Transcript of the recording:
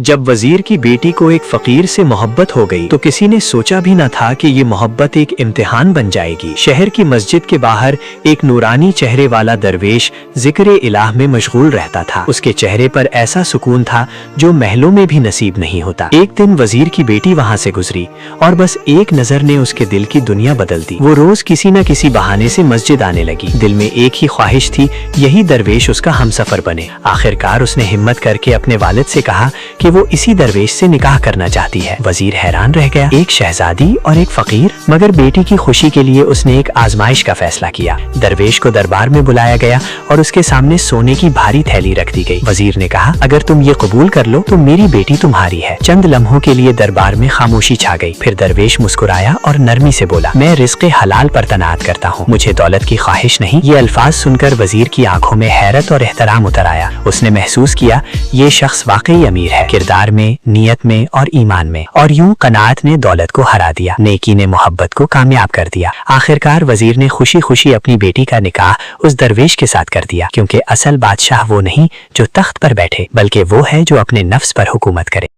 जब वजीर की बेटी को एक फकीर से मोहब्बत हो गई तो किसी ने सोचा भी न था कि ये मोहब्बत एक इम्तिहान बन जाएगी। शहर की मस्जिद के बाहर एक नूरानी चेहरे वाला दरवेश जिक्र इलाह में मशगूल रहता था। उसके चेहरे पर ऐसा सुकून था जो महलों में भी नसीब नहीं होता। एक दिन वजीर की बेटी वहाँ से गुजरी और बस एक नजर ने उसके दिल की दुनिया बदल दी। वो रोज किसी न किसी बहाने से मस्जिद आने लगी। दिल में एक ही ख्वाहिश थी, यही दरवेश उसका हमसफर बने। आखिरकार उसने हिम्मत करके अपने वालिद से कहा कि वो इसी दरवेश से निकाह करना चाहती है। वजीर हैरान रह गया, एक शहजादी और एक फकीर। मगर बेटी की खुशी के लिए उसने एक आजमाइश का फैसला किया। दरवेश को दरबार में बुलाया गया और उसके सामने सोने की भारी थैली रख दी गई। वजीर ने कहा, अगर तुम ये कबूल कर लो तो मेरी बेटी तुम्हारी है। चंद लम्हों के लिए दरबार में खामोशी छा गई। फिर दरवेश मुस्कुराया और नरमी से बोला, मैं रिज़्क़े हलाल पर तनात करता हूँ, मुझे दौलत की ख्वाहिश नहीं। ये अल्फाज सुनकर वजीर की आंखों में हैरत और एहतराम उतर आया। उसने महसूस किया ये शख्स वाकई अमीर है, किरदार में, नियत में और ईमान में। और यूं कनात ने दौलत को हरा दिया, नेकी ने मोहब्बत को कामयाब कर दिया। आखिरकार वजीर ने खुशी खुशी अपनी बेटी का निकाह उस दरवेश के साथ कर दिया, क्योंकि असल बादशाह वो नहीं जो तख्त पर बैठे, बल्कि वो है जो अपने नफ्स पर हुकूमत करे।